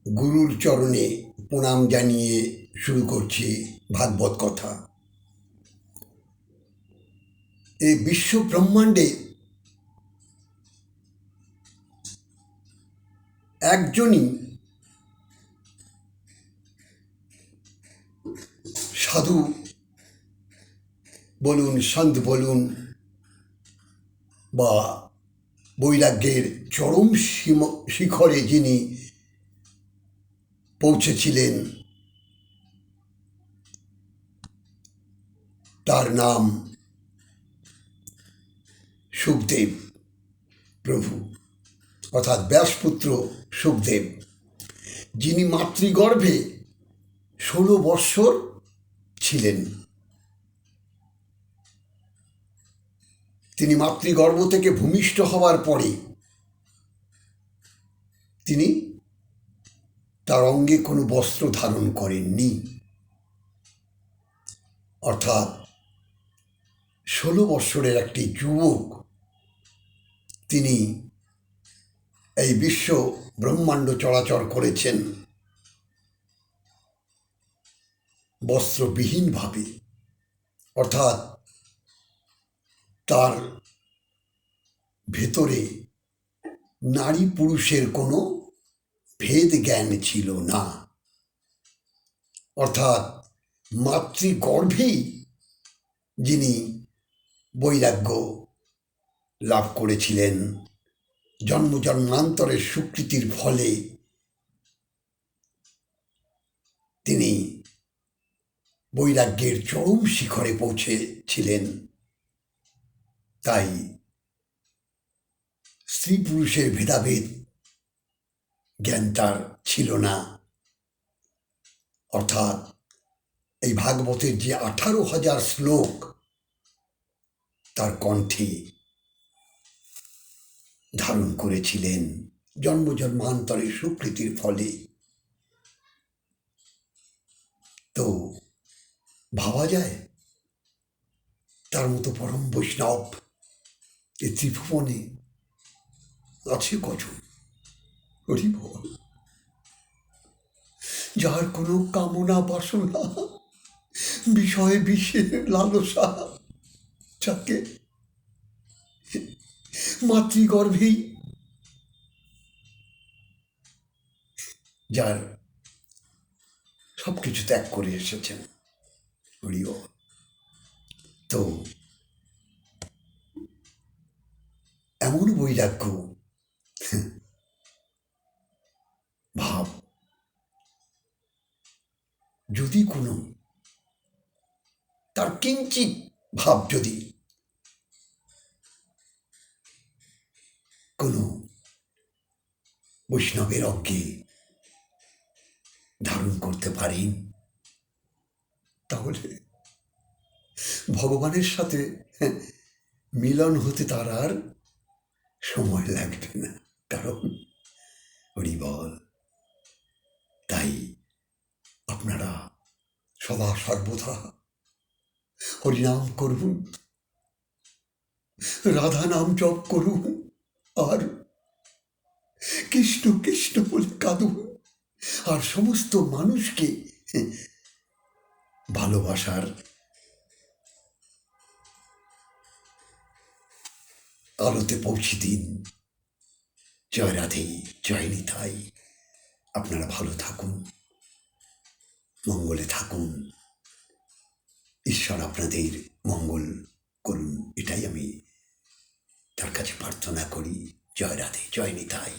গুরুর চরণে প্রণাম জানিয়ে শুরু করছি ভাগবত কথা। এই বিশ্ব ব্রহ্মাণ্ডে একজনই সাধু বলুন, সন্ত বলুন, বা বৈরাগ্যের চরম শিখরে যিনি পৌঁছেছিলেন, তার নাম শুকদেব প্রভু, অর্থাৎ ব্যাসপুত্র শুকদেব, যিনি মাতৃগর্ভে 16 বৎসর ছিলেন। তিনি মাতৃগর্ভ থেকে ভূমিষ্ঠ হওয়ার পরে তিনি তার অঙ্গে কোনো বস্ত্র ধারণ করেননি, অর্থাৎ 16 বৎসরের একটি যুবক তিনি এই বিশ্ব ব্রহ্মাণ্ড চলাচল করেছেন বস্ত্রবিহীনভাবে, অর্থাৎ তার ভেতরে নারী পুরুষের কোনো ভেদ জ্ঞান ছিল না, অর্থাৎ মাতৃগর্ভেই যিনি বৈরাগ্য লাভ করেছিলেন, জন্ম জন্মান্তরের স্বীকৃতির ফলে তিনি বৈরাগ্যের চরম শিখরে পৌঁছেছিলেন। তাই স্ত্রী পুরুষের ভেদাভেদ জ্ঞান তার ছিল না, অর্থাৎ এই ভাগবতের যে 18,000 শ্লোক তার কণ্ঠে ধারণ করেছিলেন জন্ম জন্মান্তরের স্বীকৃতির ফলে। তো ভাবা যায় তার মতো পরম বৈষ্ণব এই ত্রিভুবনে আছে কজন? হরি বল। যার কোনো কামনা বাসনা, বিষয়ে বিশ্বের লালসা, যাকে মাতৃগর্ভেই যার সবকিছু ত্যাগ করে এসেছেন। হরি বল। তো এমন বৈরাগ্য ভাব যদি কোনো তার কিঞ্চিত ভাব যদি কোনো বৈষ্ণবের অঙ্গে ধারণ করতে পারেন, তাহলে ভগবানের সাথে মিলন হতে তার আর সময় লাগবে না। কারণ হরি বল। তাই আপনারা সদা সর্বদা হরিনাম করুন, রাধা নাম জপ করুন, আর কৃষ্ণ কৃষ্ণ বলে কাঁদুন, আর সমস্ত মানুষকে ভালোবাসার আলোতে পৌঁছে দিন। জয় রাধে, জয় নিতাই। আপনারা ভালো থাকুন, মঙ্গলে থাকুন, ঈশ্বর আপনাদের মঙ্গল করুন, এটাই আমি তার কাছে প্রার্থনা করি। জয় রাধে, জয় নিতাই।